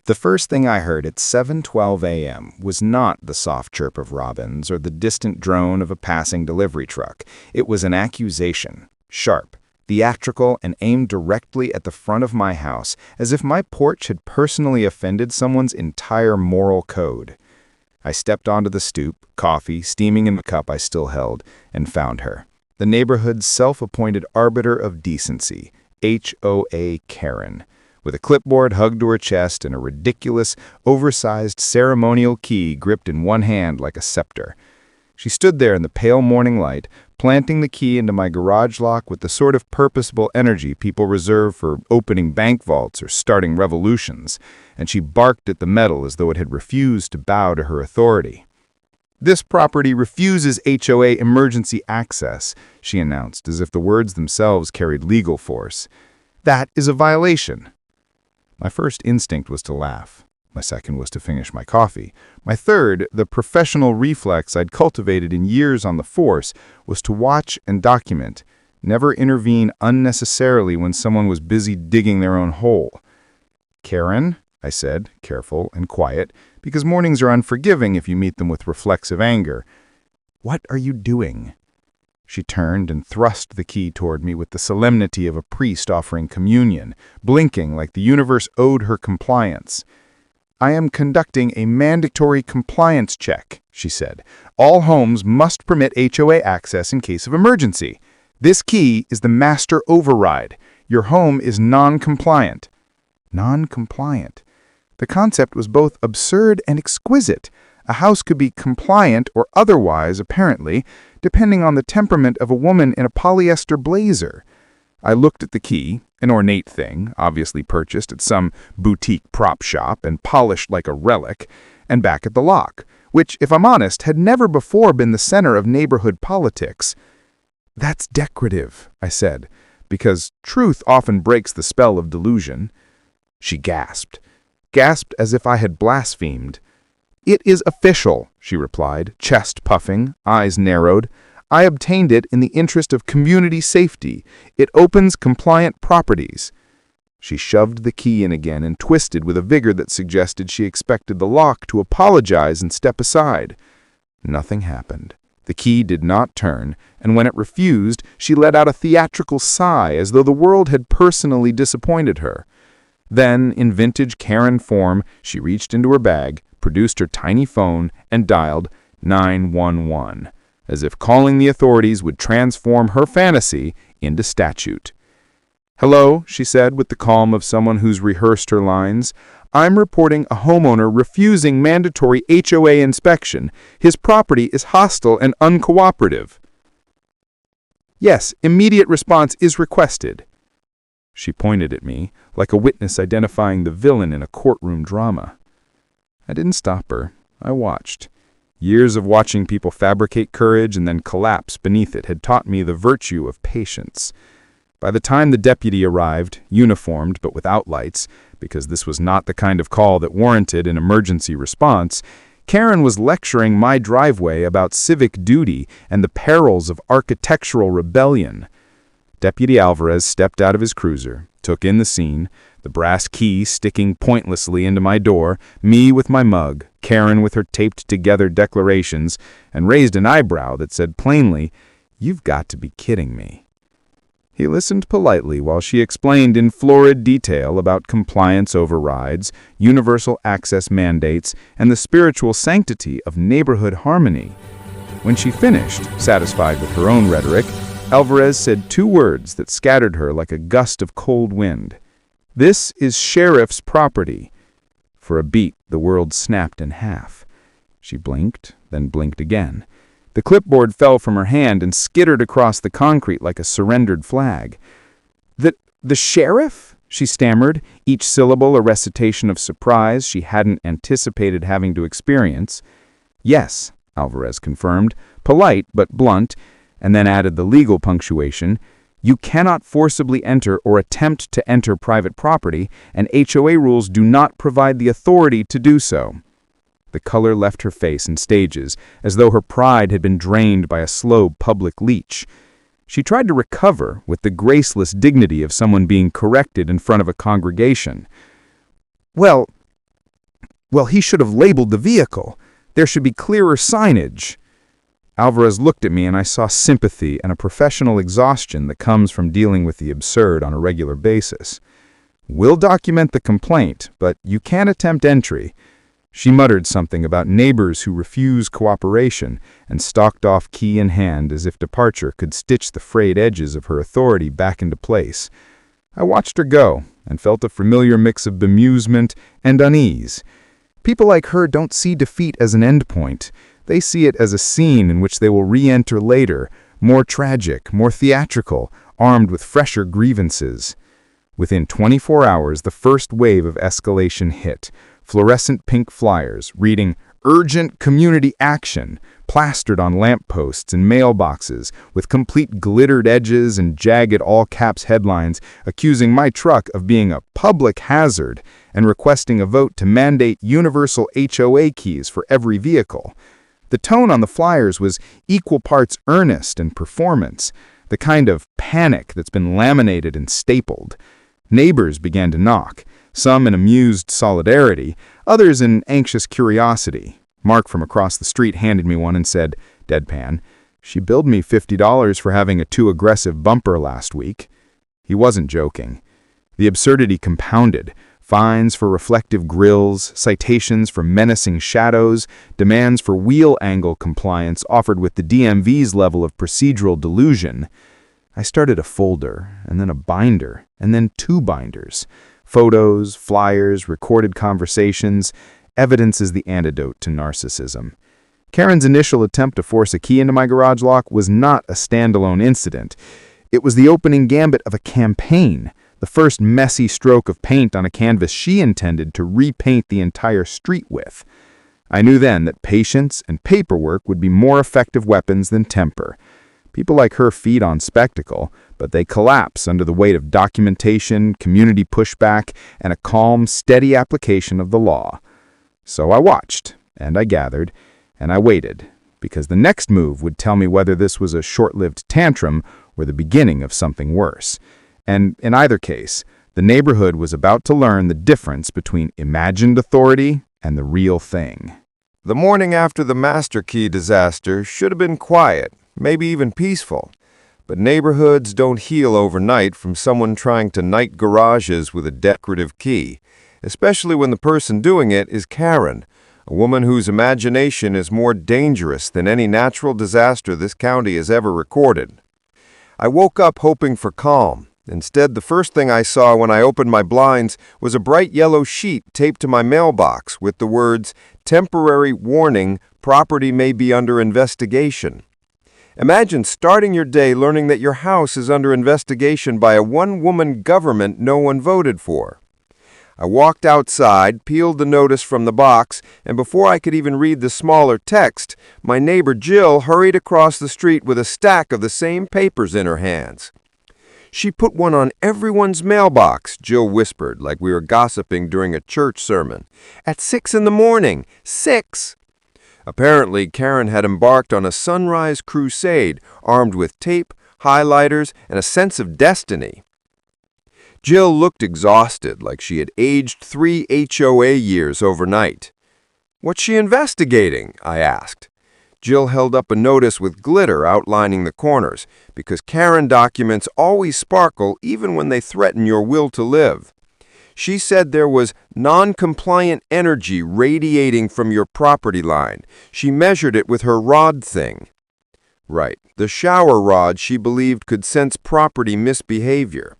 The first thing I heard at 7:12 a.m. was not the soft chirp of robins or the distant drone of a passing delivery truck. It was an accusation, sharp, theatrical, and aimed directly at the front of my house, as if my porch had personally offended someone's entire moral code. I stepped onto the stoop, coffee steaming in the cup I still held, and found her. The neighborhood's self-appointed arbiter of decency, HOA Karen, with a clipboard hugged to her chest and a ridiculous, oversized ceremonial key gripped in one hand like a scepter. She stood there in the pale morning light, planting the key into my garage lock with the sort of purposeful energy people reserve for opening bank vaults or starting revolutions, and she barked at the metal as though it had refused to bow to her authority. "This property refuses HOA emergency access," she announced, as if the words themselves carried legal force. "That is a violation." My first instinct was to laugh. My second was to finish my coffee. My third, the professional reflex I'd cultivated in years on the force, was to watch and document, never intervene unnecessarily when someone was busy digging their own hole. "Karen," I said, careful and quiet, because mornings are unforgiving if you meet them with reflexive anger. "What are you doing?" She turned and thrust the key toward me with the solemnity of a priest offering communion, blinking like the universe owed her compliance. "I am conducting a mandatory compliance check," she said. "All homes must permit HOA access in case of emergency. This key is the master override. Your home is non-compliant." Non-compliant. The concept was both absurd and exquisite. A house could be compliant or otherwise, apparently, depending on the temperament of a woman in a polyester blazer. I looked at the key, an ornate thing, obviously purchased at some boutique prop shop and polished like a relic, and back at the lock, which, if I'm honest, had never before been the center of neighborhood politics. "That's decorative," I said, because truth often breaks the spell of delusion. She gasped as if I had blasphemed. "It is official," she replied, chest puffing, eyes narrowed. "I obtained it in the interest of community safety. It opens compliant properties." She shoved the key in again and twisted with a vigor that suggested she expected the lock to apologize and step aside. Nothing happened. The key did not turn, and when it refused, she let out a theatrical sigh as though the world had personally disappointed her. Then, in vintage Karen form, she reached into her bag, produced her tiny phone, and dialed 911, as if calling the authorities would transform her fantasy into statute. "Hello," she said with the calm of someone who's rehearsed her lines. "I'm reporting a homeowner refusing mandatory HOA inspection. His property is hostile and uncooperative." "Yes, immediate response is requested." She pointed at me, like a witness identifying the villain in a courtroom drama. I didn't stop her. I watched. Years of watching people fabricate courage and then collapse beneath it had taught me the virtue of patience. By the time the deputy arrived, uniformed but without lights, because this was not the kind of call that warranted an emergency response, Karen was lecturing my driveway about civic duty and the perils of architectural rebellion. Deputy Alvarez stepped out of his cruiser, took in the scene, the brass key sticking pointlessly into my door, me with my mug, Karen with her taped-together declarations, and raised an eyebrow that said plainly, "You've got to be kidding me." He listened politely while she explained in florid detail about compliance overrides, universal access mandates, and the spiritual sanctity of neighborhood harmony. When she finished, satisfied with her own rhetoric, Alvarez said two words that scattered her like a gust of cold wind. "This is sheriff's property." For a beat, the world snapped in half. She blinked, then blinked again. The clipboard fell from her hand and skittered across the concrete like a surrendered flag. The sheriff?" she stammered, each syllable a recitation of surprise she hadn't anticipated having to experience. "Yes," Alvarez confirmed, polite but blunt, and then added the legal punctuation, "You cannot forcibly enter or attempt to enter private property, and HOA rules do not provide the authority to do so." The color left her face in stages, as though her pride had been drained by a slow public leech. She tried to recover with the graceless dignity of someone being corrected in front of a congregation. "Well, Well, he should have labeled the vehicle. There should be clearer signage. Alvarez looked at me and I saw sympathy and a professional exhaustion that comes from dealing with the absurd on a regular basis. We'll document the complaint, but you can't attempt entry. She muttered something about neighbors who refuse cooperation and stalked off key in hand as if departure could stitch the frayed edges of her authority back into place. I watched her go and felt a familiar mix of bemusement and unease. People like her don't see defeat as an endpoint. They see it as a scene in which they will re-enter later, more tragic, more theatrical, armed with fresher grievances. Within 24 hours, the first wave of escalation hit. Fluorescent pink flyers reading "Urgent Community Action" plastered on lampposts and mailboxes with complete glittered edges and jagged all-caps headlines accusing my truck of being a public hazard and requesting a vote to mandate universal HOA keys for every vehicle. The tone on the flyers was equal parts earnest and performance, the kind of panic that's been laminated and stapled. Neighbors began to knock, some in amused solidarity, others in anxious curiosity. Mark from across the street handed me one and said, deadpan, "She billed me $50 for having a too aggressive bumper last week." He wasn't joking. The absurdity compounded. Fines for reflective grills, citations for menacing shadows, demands for wheel angle compliance offered with the DMV's level of procedural delusion. I started a folder, and then a binder, and then 2 binders. Photos, flyers, recorded conversations. Evidence is the antidote to narcissism. Karen's initial attempt to force a key into my garage lock was not a standalone incident. It was the opening gambit of a campaign, the first messy stroke of paint on a canvas she intended to repaint the entire street with. I knew then that patience and paperwork would be more effective weapons than temper. People like her feed on spectacle, but they collapse under the weight of documentation, community pushback, and a calm, steady application of the law. So I watched, and I gathered, and I waited, because the next move would tell me whether this was a short-lived tantrum or the beginning of something worse. And in either case, the neighborhood was about to learn the difference between imagined authority and the real thing. The morning after the Master Key disaster should have been quiet, maybe even peaceful. But neighborhoods don't heal overnight from someone trying to night garages with a decorative key, especially when the person doing it is Karen, a woman whose imagination is more dangerous than any natural disaster this county has ever recorded. I woke up hoping for calm. Instead, the first thing I saw when I opened my blinds was a bright yellow sheet taped to my mailbox with the words, "Temporary warning, property may be under investigation." Imagine starting your day learning that your house is under investigation by a one-woman government no one voted for. I walked outside, peeled the notice from the box, and before I could even read the smaller text, my neighbor Jill hurried across the street with a stack of the same papers in her hands. "She put one on everyone's mailbox," Jill whispered like we were gossiping during a church sermon. "At 6 in the morning. 6!" Apparently, Karen had embarked on a sunrise crusade, armed with tape, highlighters, and a sense of destiny. Jill looked exhausted, like she had aged 3 HOA years overnight. "What's she investigating?" I asked. Jill held up a notice with glitter outlining the corners, because Karen documents always sparkle even when they threaten your will to live. She said there was non-compliant energy radiating from your property line. She measured it with her rod thing. Right, the shower rod she believed could sense property misbehavior.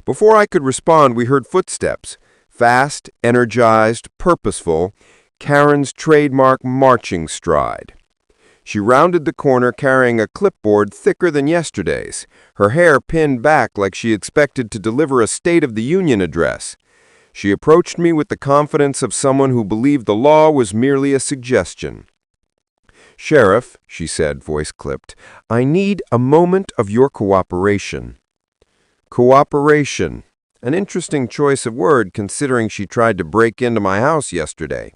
Before I could respond, we heard footsteps. Fast, energized, purposeful, Karen's trademark marching stride. She rounded the corner carrying a clipboard thicker than yesterday's, her hair pinned back like she expected to deliver a State of the Union address. She approached me with the confidence of someone who believed the law was merely a suggestion. "Sheriff," she said, voice clipped, "I need a moment of your cooperation." Cooperation. An interesting choice of word considering she tried to break into my house yesterday.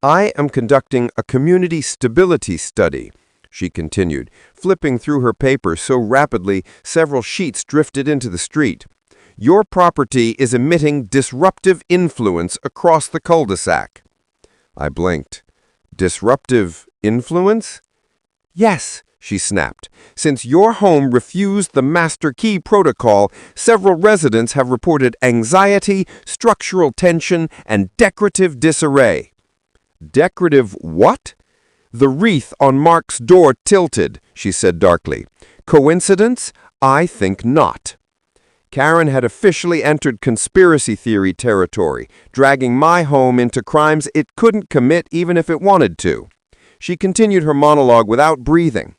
"I am conducting a community stability study," she continued, flipping through her papers so rapidly several sheets drifted into the street. "Your property is emitting disruptive influence across the cul-de-sac." I blinked. Disruptive influence? Yes, she snapped. Since your home refused the master key protocol, several residents have reported anxiety, structural tension, and decorative disarray. Decorative what? The wreath on Mark's door tilted, she said darkly. Coincidence? I think not. Karen had officially entered conspiracy theory territory, dragging my home into crimes it couldn't commit even if it wanted to. She continued her monologue without breathing.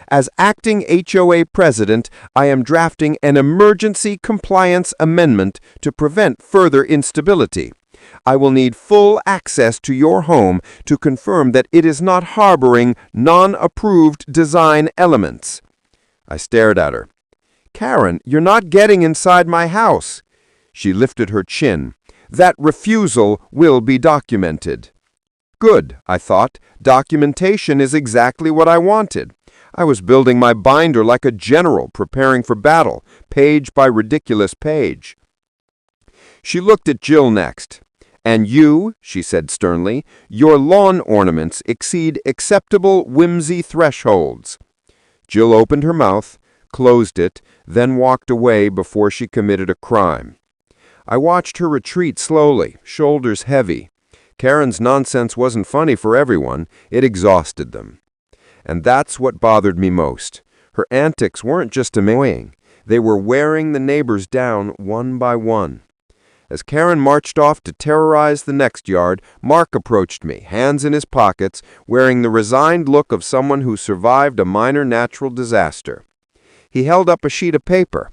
As acting HOA president, I am drafting an emergency compliance amendment to prevent further instability. I will need full access to your home to confirm that it is not harboring non-approved design elements. I stared at her. Karen, you're not getting inside my house. She lifted her chin. That refusal will be documented. Good, I thought. Documentation is exactly what I wanted. I was building my binder like a general preparing for battle, page by ridiculous page. She looked at Jill next. And you, she said sternly, your lawn ornaments exceed acceptable whimsy thresholds. Jill opened her mouth, closed it, then walked away before she committed a crime. I watched her retreat slowly, shoulders heavy. Karen's nonsense wasn't funny for everyone. It exhausted them. And that's what bothered me most. Her antics weren't just annoying. They were wearing the neighbors down one by one. As Karen marched off to terrorize the next yard, Mark approached me, hands in his pockets, wearing the resigned look of someone who survived a minor natural disaster. He held up a sheet of paper.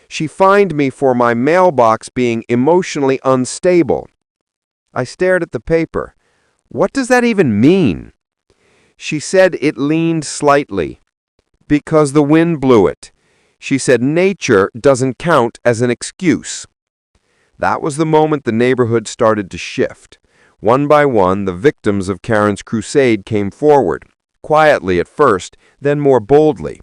She fined me for my mailbox being emotionally unstable. I stared at the paper. What does that even mean? She said it leaned slightly. Because the wind blew it. She said nature doesn't count as an excuse. That was the moment the neighborhood started to shift. One by one, the victims of Karen's crusade came forward, quietly at first, then more boldly.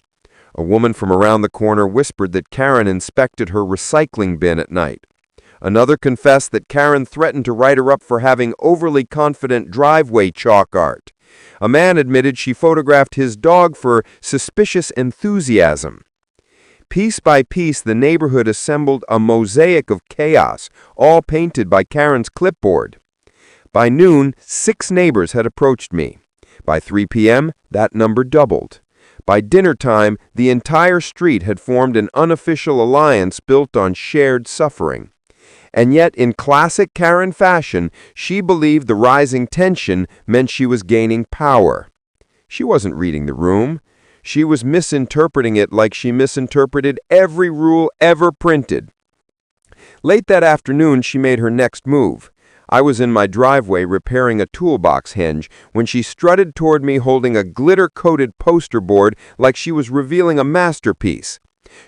A woman from around the corner whispered that Karen inspected her recycling bin at night. Another confessed that Karen threatened to write her up for having overly confident driveway chalk art. A man admitted she photographed his dog for suspicious enthusiasm. Piece by piece, the neighborhood assembled a mosaic of chaos, all painted by Karen's clipboard. By noon, 6 neighbors had approached me. By 3 p.m., that number doubled. By dinner time, the entire street had formed an unofficial alliance built on shared suffering. And yet, in classic Karen fashion, she believed the rising tension meant she was gaining power. She wasn't reading the room. She was misinterpreting it like she misinterpreted every rule ever printed. Late that afternoon, she made her next move. I was in my driveway repairing a toolbox hinge when she strutted toward me holding a glitter-coated poster board like she was revealing a masterpiece.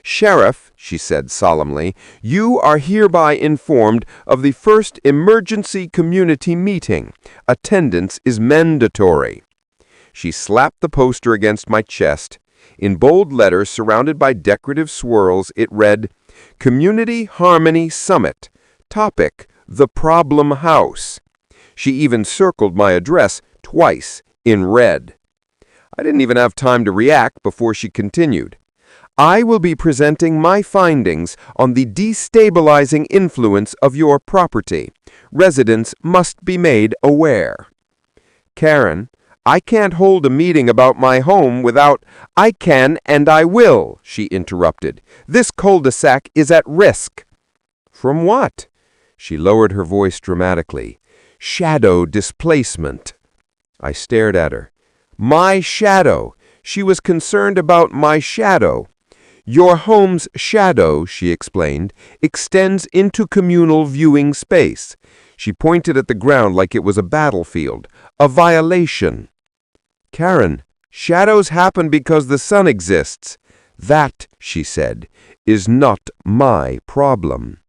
Sheriff, she said solemnly, you are hereby informed of the first emergency community meeting. Attendance is mandatory. She slapped the poster against my chest. In bold letters surrounded by decorative swirls, it read, Community Harmony Summit. Topic, The Problem House. She even circled my address twice in red. I didn't even have time to react before she continued. I will be presenting my findings on the destabilizing influence of your property. Residents must be made aware. Karen, I can't hold a meeting about my home without— I can and I will, she interrupted. This cul-de-sac is at risk. From what? She lowered her voice dramatically. Shadow displacement. I stared at her. My shadow. She was concerned about my shadow. Your home's shadow, she explained, extends into communal viewing space. She pointed at the ground like it was a battlefield. A violation. Karen, shadows happen because the sun exists. That, she said, is not my problem.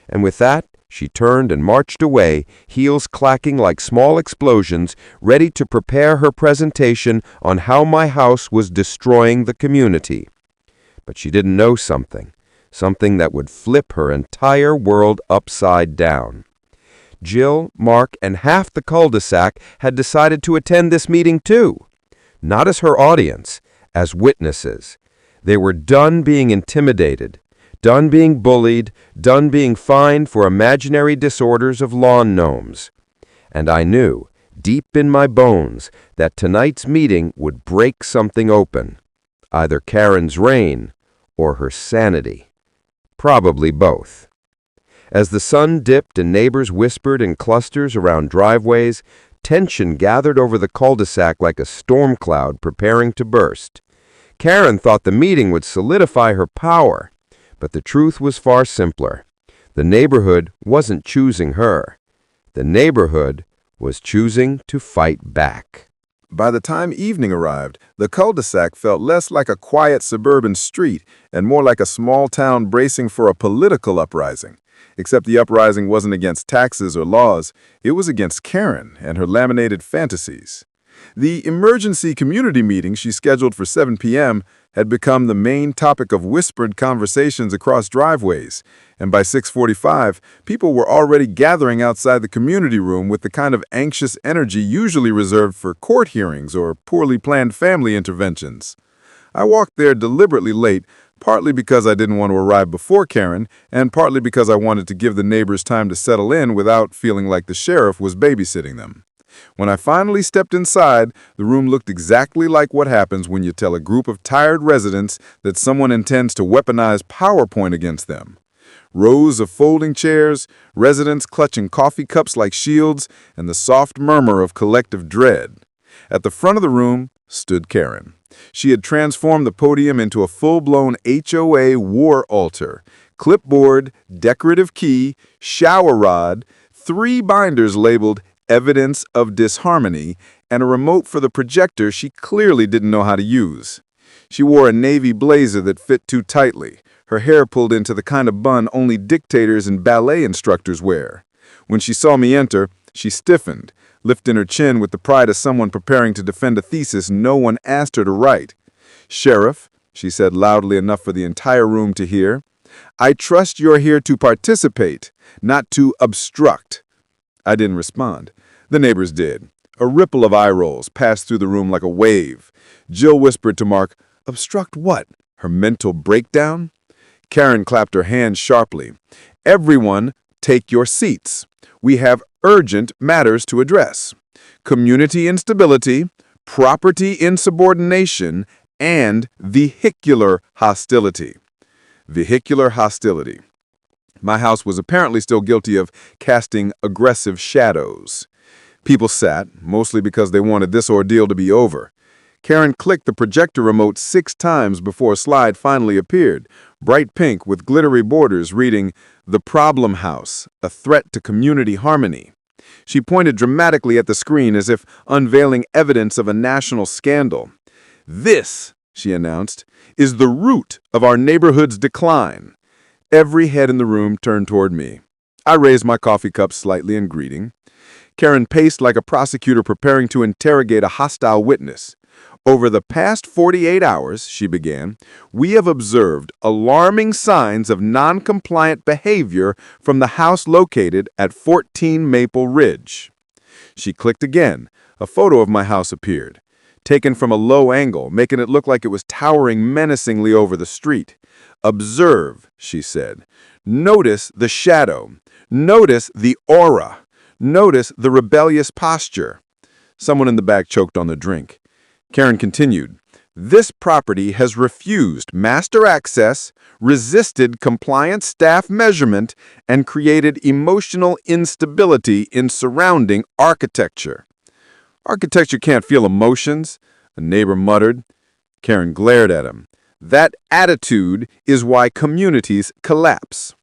And with that, she turned and marched away, heels clacking like small explosions, ready to prepare her presentation on how my house was destroying the community. But she didn't know something that would flip her entire world upside down. Jill, Mark, and half the cul-de-sac had decided to attend this meeting too. Not as her audience, as witnesses. They were done being intimidated, done being bullied, done being fined for imaginary disorders of lawn gnomes. And I knew, deep in my bones, that tonight's meeting would break something open. Either Karen's reign or her sanity. Probably both. As the sun dipped and neighbors whispered in clusters around driveways, tension gathered over the cul-de-sac like a storm cloud preparing to burst. Karen thought the meeting would solidify her power, but the truth was far simpler. The neighborhood wasn't choosing her. The neighborhood was choosing to fight back. By the time evening arrived, the cul-de-sac felt less like a quiet suburban street and more like a small town bracing for a political uprising. Except the uprising wasn't against taxes or laws, it was against Karen and her laminated fantasies. The emergency community meeting she scheduled for 7 p.m. had become the main topic of whispered conversations across driveways, and by 6:45, people were already gathering outside the community room with the kind of anxious energy usually reserved for court hearings or poorly planned family interventions. I walked there deliberately late, partly because I didn't want to arrive before Karen, and partly because I wanted to give the neighbors time to settle in without feeling like the sheriff was babysitting them. When I finally stepped inside, the room looked exactly like what happens when you tell a group of tired residents that someone intends to weaponize PowerPoint against them. Rows of folding chairs, residents clutching coffee cups like shields, and the soft murmur of collective dread. At the front of the room stood Karen. She had transformed the podium into a full-blown HOA war altar. Clipboard, decorative key, shower rod, 3 binders labeled Evidence of Disharmony, and a remote for the projector she clearly didn't know how to use. She wore a navy blazer that fit too tightly, her hair pulled into the kind of bun only dictators and ballet instructors wear. When she saw me enter, she stiffened, lifting her chin with the pride of someone preparing to defend a thesis no one asked her to write. "Sheriff," she said loudly enough for the entire room to hear, "I trust you're here to participate, not to obstruct." I didn't respond. The neighbors did. A ripple of eye rolls passed through the room like a wave. Jill whispered to Mark, "Obstruct what? Her mental breakdown?" Karen clapped her hands sharply. "Everyone, take your seats. We have urgent matters to address. Community instability, property insubordination, and vehicular hostility." Vehicular hostility. My house was apparently still guilty of casting aggressive shadows. People sat, mostly because they wanted this ordeal to be over. Karen clicked the projector remote 6 times before a slide finally appeared, bright pink with glittery borders reading, "The Problem House, a Threat to Community Harmony." She pointed dramatically at the screen as if unveiling evidence of a national scandal. "This," she announced, "is the root of our neighborhood's decline." Every head in the room turned toward me. I raised my coffee cup slightly in greeting. Karen paced like a prosecutor preparing to interrogate a hostile witness. "Over the past 48 hours," she began, "we have observed alarming signs of non-compliant behavior from the house located at 14 Maple Ridge." She clicked again. A photo of my house appeared, taken from a low angle, making it look like it was towering menacingly over the street. "Observe," she said. "Notice the shadow. Notice the aura. Notice the rebellious posture." Someone in the back choked on the drink. Karen continued, "This property has refused master access, resisted compliant staff measurement, and created emotional instability in surrounding architecture." "Architecture can't feel emotions," a neighbor muttered. Karen glared at him. "That attitude is why communities collapse."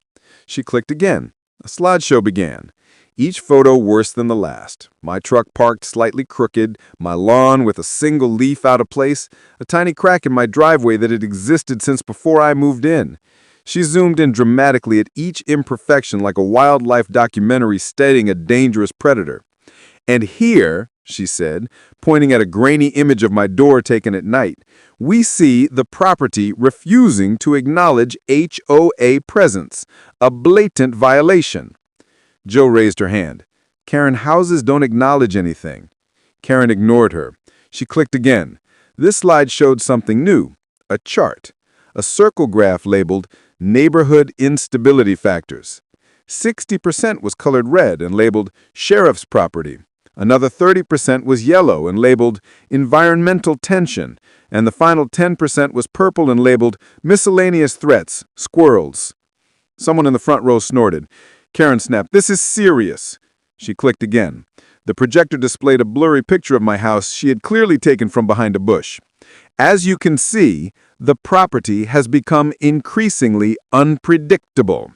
She clicked again. A slideshow began. Each photo worse than the last. My truck parked slightly crooked, my lawn with a single leaf out of place, a tiny crack in my driveway that had existed since before I moved in. She zoomed in dramatically at each imperfection like a wildlife documentary studying a dangerous predator. "And here," she said, pointing at a grainy image of my door taken at night, "we see the property refusing to acknowledge HOA presence, a blatant violation." Joe raised her hand. Karen, houses don't acknowledge anything. Karen ignored her. She clicked again. This slide showed something new, a chart, a circle graph labeled Neighborhood Instability Factors. 60% was colored red and labeled Sheriff's Property. Another 30% was yellow and labeled Environmental Tension, and the final 10% was purple and labeled Miscellaneous Threats, Squirrels. Someone in the front row snorted. Karen snapped, "This is serious." She clicked again. The projector displayed a blurry picture of my house she had clearly taken from behind a bush. As you can see, the property has become increasingly unpredictable.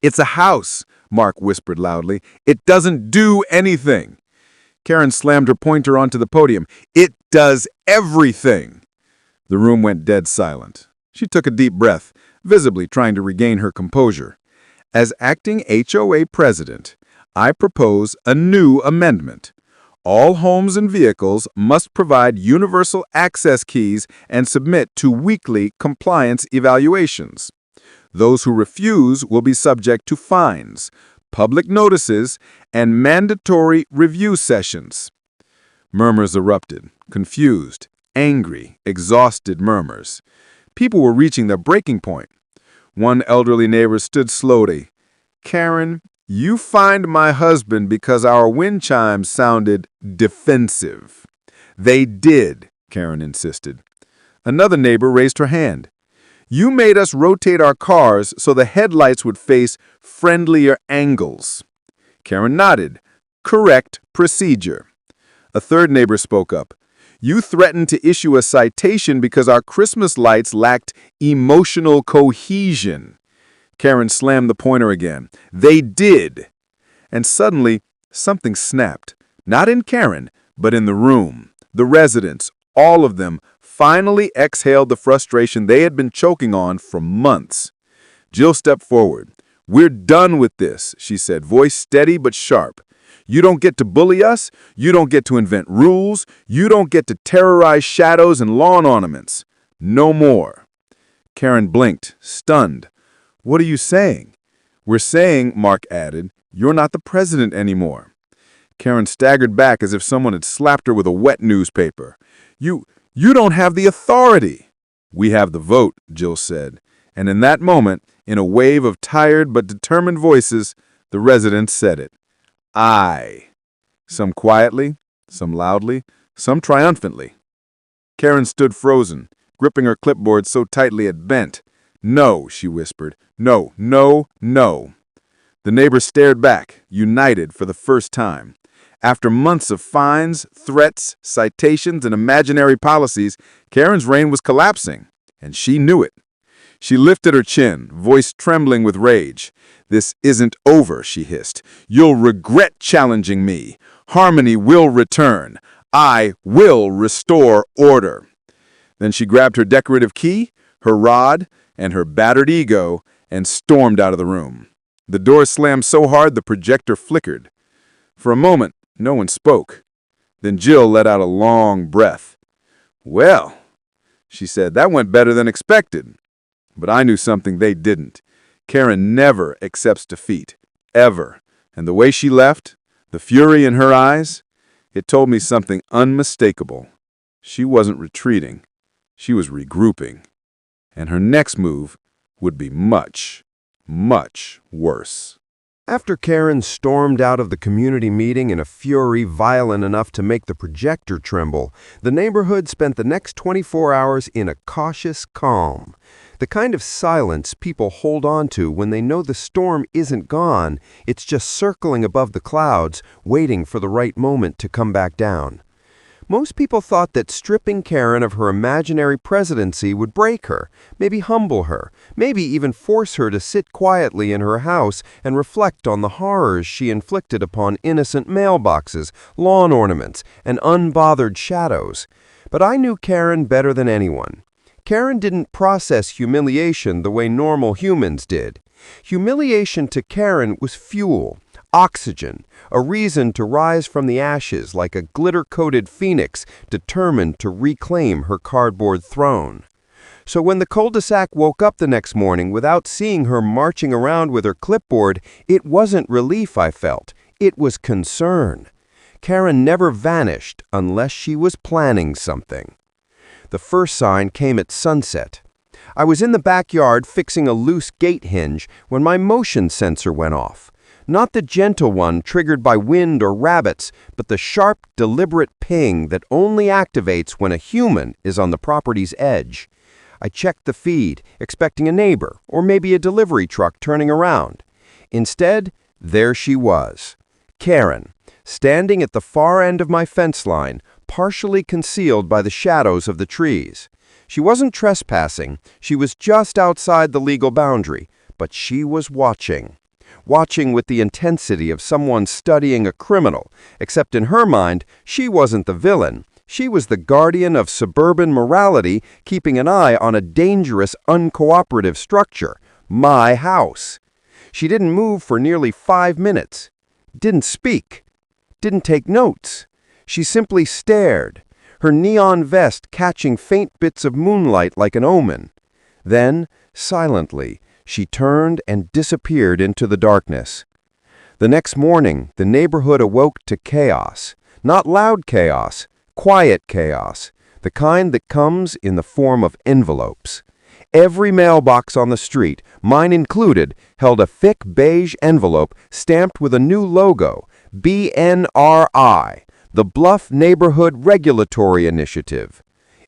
"It's a house," Mark whispered loudly. "It doesn't do anything." Karen slammed her pointer onto the podium. "It does everything." The room went dead silent. She took a deep breath, visibly trying to regain her composure. "As acting HOA president, I propose a new amendment. All homes and vehicles must provide universal access keys and submit to weekly compliance evaluations. Those who refuse will be subject to fines, public notices, and mandatory review sessions." Murmurs erupted, confused, angry, exhausted murmurs. People were reaching their breaking point. One elderly neighbor stood slowly. "Karen, you fined my husband because our wind chimes sounded defensive." "They did," Karen insisted. Another neighbor raised her hand. "You made us rotate our cars so the headlights would face friendlier angles." Karen nodded. "Correct procedure." A third neighbor spoke up. "You threatened to issue a citation because our Christmas lights lacked emotional cohesion." Karen slammed the pointer again. "They did." And suddenly, something snapped. Not in Karen, but in the room. The residents, all of them, finally exhaled the frustration they had been choking on for months. Jill stepped forward. "We're done with this," she said, voice steady but sharp. "You don't get to bully us. You don't get to invent rules. You don't get to terrorize shadows and lawn ornaments. No more." Karen blinked, stunned. "What are you saying?" "We're saying," Mark added, "you're not the president anymore." Karen staggered back as if someone had slapped her with a wet newspaper. You don't have the authority." "We have the vote," Jill said. And in that moment, in a wave of tired but determined voices, the residents said it. "Aye." Some quietly, some loudly, some triumphantly. Karen stood frozen, gripping her clipboard so tightly it bent. "No," she whispered. "No, no, no." The neighbors stared back, united for the first time. After months of fines, threats, citations, and imaginary policies, Karen's reign was collapsing, and she knew it. She lifted her chin, voice trembling with rage. "This isn't over," she hissed. "You'll regret challenging me. Harmony will return. I will restore order." Then she grabbed her decorative key, her rod, and her battered ego, and stormed out of the room. The door slammed so hard the projector flickered. For a moment, no one spoke. Then Jill let out a long breath. "Well," she said, "that went better than expected." But I knew something they didn't. Karen never accepts defeat. Ever. And the way she left, the fury in her eyes, it told me something unmistakable. She wasn't retreating. She was regrouping. And her next move would be much, much worse. After Karen stormed out of the community meeting in a fury violent enough to make the projector tremble, the neighborhood spent the next 24 hours in a cautious calm. The kind of silence people hold on to when they know the storm isn't gone, it's just circling above the clouds, waiting for the right moment to come back down. Most people thought that stripping Karen of her imaginary presidency would break her, maybe humble her, maybe even force her to sit quietly in her house and reflect on the horrors she inflicted upon innocent mailboxes, lawn ornaments, and unbothered shadows. But I knew Karen better than anyone. Karen didn't process humiliation the way normal humans did. Humiliation to Karen was fuel, oxygen, a reason to rise from the ashes like a glitter-coated phoenix determined to reclaim her cardboard throne. So when the cul-de-sac woke up the next morning without seeing her marching around with her clipboard, it wasn't relief I felt. It was concern. Karen never vanished unless she was planning something. The first sign came at sunset. I was in the backyard fixing a loose gate hinge when my motion sensor went off. Not the gentle one triggered by wind or rabbits, but the sharp, deliberate ping that only activates when a human is on the property's edge. I checked the feed, expecting a neighbor or maybe a delivery truck turning around. Instead, there she was, Karen, standing at the far end of my fence line, partially concealed by the shadows of the trees. She wasn't trespassing, she was just outside the legal boundary, but she was watching with the intensity of someone studying a criminal, except in her mind, she wasn't the villain. She was the guardian of suburban morality, keeping an eye on a dangerous, uncooperative structure, my house. She didn't move for nearly 5 minutes, didn't speak, didn't take notes. She simply stared, her neon vest catching faint bits of moonlight like an omen. Then, silently, she turned and disappeared into the darkness. The next morning, the neighborhood awoke to chaos. Not loud chaos, quiet chaos, the kind that comes in the form of envelopes. Every mailbox on the street, mine included, held a thick beige envelope stamped with a new logo, BNRI, the Bluff Neighborhood Regulatory Initiative.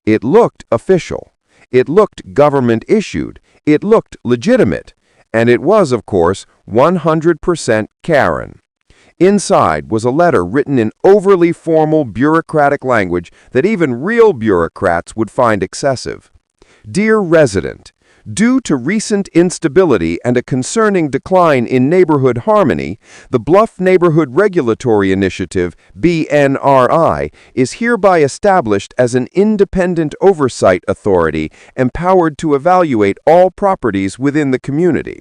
It looked official. It looked government-issued. It looked legitimate. And it was, of course, 100% Karen. Inside was a letter written in overly formal bureaucratic language that even real bureaucrats would find excessive. Dear resident, due to recent instability and a concerning decline in neighborhood harmony, the Bluff Neighborhood Regulatory Initiative, BNRI, is hereby established as an independent oversight authority empowered to evaluate all properties within the community.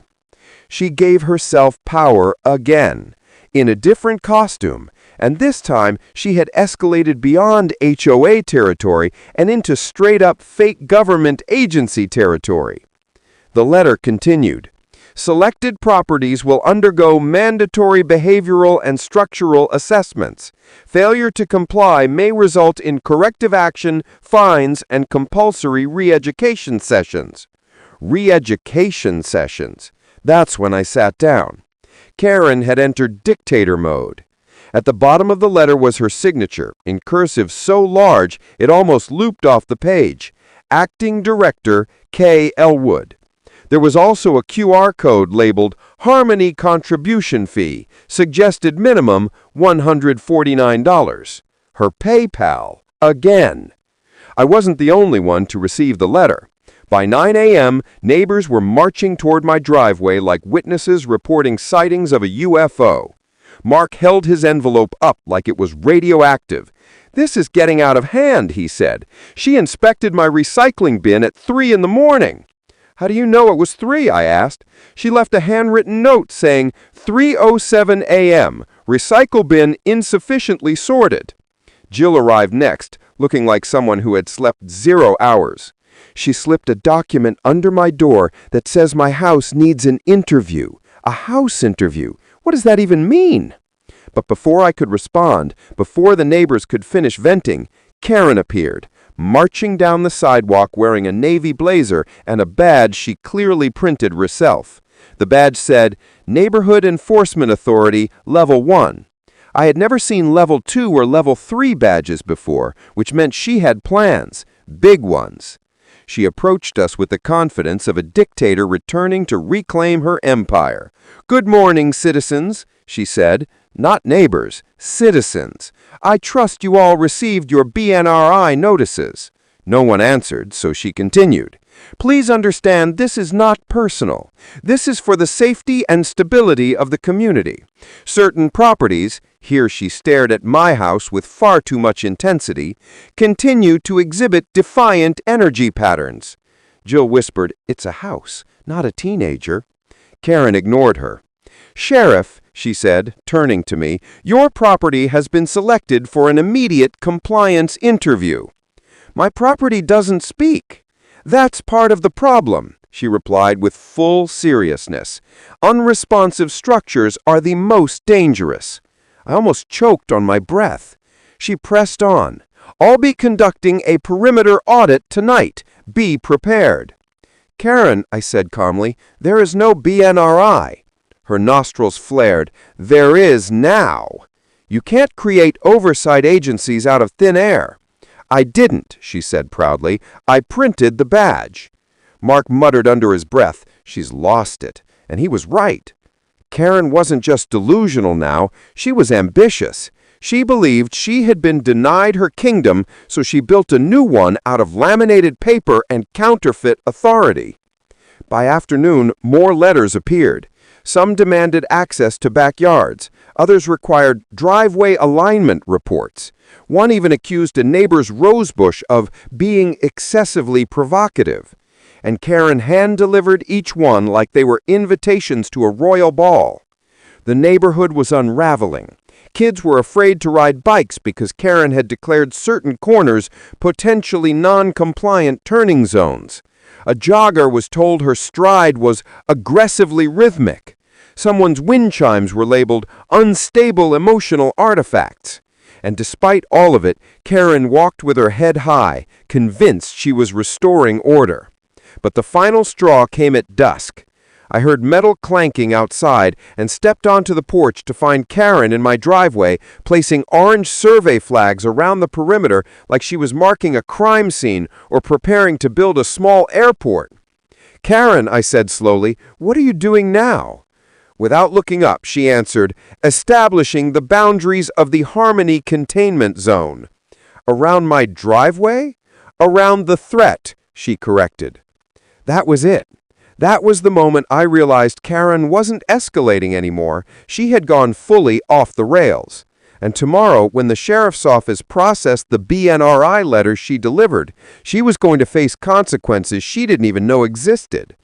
She gave herself power again, in a different costume, and this time she had escalated beyond HOA territory and into straight-up fake government agency territory. The letter continued, "Selected properties will undergo mandatory behavioral and structural assessments. Failure to comply may result in corrective action, fines, and compulsory re-education sessions." Re-education sessions. That's when I sat down. Karen had entered dictator mode. At the bottom of the letter was her signature, in cursive so large it almost looped off the page. Acting Director K. Elwood. There was also a QR code labeled Harmony Contribution Fee, suggested minimum $149. Her PayPal, again. I wasn't the only one to receive the letter. By 9 a.m., neighbors were marching toward my driveway like witnesses reporting sightings of a UFO. Mark held his envelope up like it was radioactive. "This is getting out of hand," he said. "She inspected my recycling bin at 3 in the morning." "How do you know it was 3?" I asked. "She left a handwritten note saying 3:07 a.m., recycle bin insufficiently sorted." Jill arrived next, looking like someone who had slept 0 hours. She slipped a document under my door that says my house needs an interview. A house interview. What does that even mean? But before I could respond, before the neighbors could finish venting, Karen appeared, marching down the sidewalk wearing a navy blazer and a badge she clearly printed herself. The badge said, Neighborhood Enforcement Authority, Level 1. I had never seen Level 2 or Level 3 badges before, which meant she had plans, big ones. She approached us with the confidence of a dictator returning to reclaim her empire. "Good morning, citizens," she said. "Not neighbors, citizens. I trust you all received your BNRI notices." No one answered, so she continued. "Please understand this is not personal. This is for the safety and stability of the community. Certain properties," here she stared at my house with far too much intensity, "continue to exhibit defiant energy patterns." Jill whispered, "It's a house, not a teenager." Karen ignored her. "Sheriff," she said, turning to me, "your property has been selected for an immediate compliance interview." "My property doesn't speak." "That's part of the problem," she replied with full seriousness. "Unresponsive structures are the most dangerous." I almost choked on my breath. She pressed on. "I'll be conducting a perimeter audit tonight. Be prepared." "Karen," I said calmly, "there is no BNRI." Her nostrils flared. "There is now. You can't create oversight agencies out of thin air." "I didn't," she said proudly. "I printed the badge." Mark muttered under his breath, "She's lost it." And he was right. Karen wasn't just delusional now, she was ambitious. She believed she had been denied her kingdom, so she built a new one out of laminated paper and counterfeit authority. By afternoon, more letters appeared. Some demanded access to backyards. Others required driveway alignment reports. One even accused a neighbor's rosebush of being excessively provocative. And Karen hand-delivered each one like they were invitations to a royal ball. The neighborhood was unraveling. Kids were afraid to ride bikes because Karen had declared certain corners potentially non-compliant turning zones. A jogger was told her stride was aggressively rhythmic. Someone's wind chimes were labeled unstable emotional artifacts. And despite all of it, Karen walked with her head high, convinced she was restoring order. But the final straw came at dusk. I heard metal clanking outside and stepped onto the porch to find Karen in my driveway, placing orange survey flags around the perimeter like she was marking a crime scene or preparing to build a small airport. "Karen," I said slowly, "what are you doing now?" Without looking up, she answered, "Establishing the boundaries of the Harmony Containment Zone." "Around my driveway?" "Around the threat," she corrected. That was it. That was the moment I realized Karen wasn't escalating anymore. She had gone fully off the rails. And tomorrow, when the sheriff's office processed the BNRI letter she delivered, she was going to face consequences she didn't even know existed.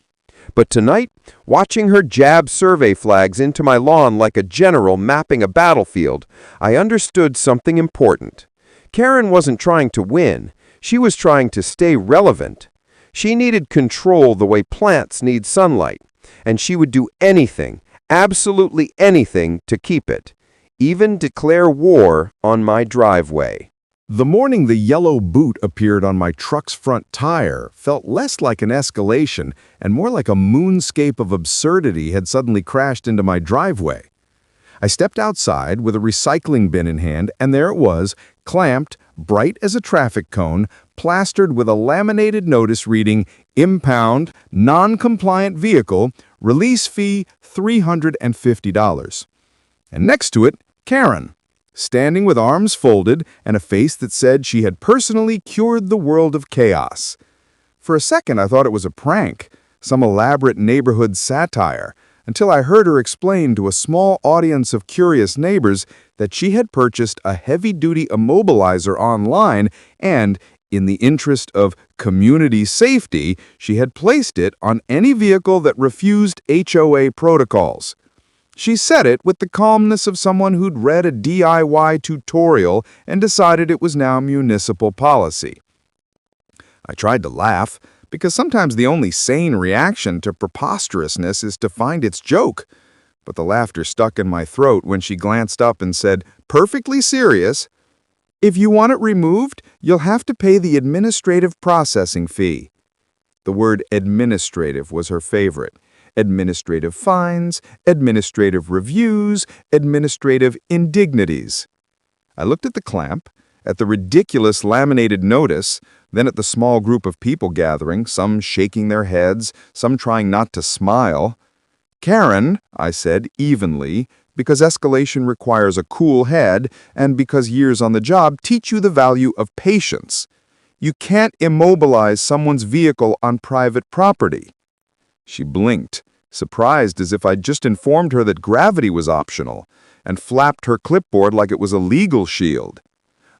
But tonight, watching her jab survey flags into my lawn like a general mapping a battlefield, I understood something important. Karen wasn't trying to win. She was trying to stay relevant. She needed control the way plants need sunlight, and she would do anything, absolutely anything, to keep it, even declare war on my driveway. The morning the yellow boot appeared on my truck's front tire felt less like an escalation and more like a moonscape of absurdity had suddenly crashed into my driveway. I stepped outside with a recycling bin in hand, and there it was, clamped, bright as a traffic cone, plastered with a laminated notice reading, "Impound, non-compliant vehicle, release fee $350. And next to it, Karen, standing with arms folded and a face that said she had personally cured the world of chaos. For a second, I thought it was a prank, some elaborate neighborhood satire, until I heard her explain to a small audience of curious neighbors that she had purchased a heavy-duty immobilizer online and, in the interest of community safety, she had placed it on any vehicle that refused HOA protocols. She said it with the calmness of someone who'd read a DIY tutorial and decided it was now municipal policy. I tried to laugh, because sometimes the only sane reaction to preposterousness is to find its joke. But the laughter stuck in my throat when she glanced up and said, perfectly serious, "If you want it removed, you'll have to pay the administrative processing fee." The word administrative was her favorite. Administrative fines, administrative reviews, administrative indignities. I looked at the clamp, at the ridiculous laminated notice, then at the small group of people gathering, some shaking their heads, some trying not to smile. "Karen," I said evenly, because escalation requires a cool head and because years on the job teach you the value of patience. You can't immobilize someone's vehicle on private property. She blinked, surprised as if I'd just informed her that gravity was optional, and flapped her clipboard like it was a legal shield.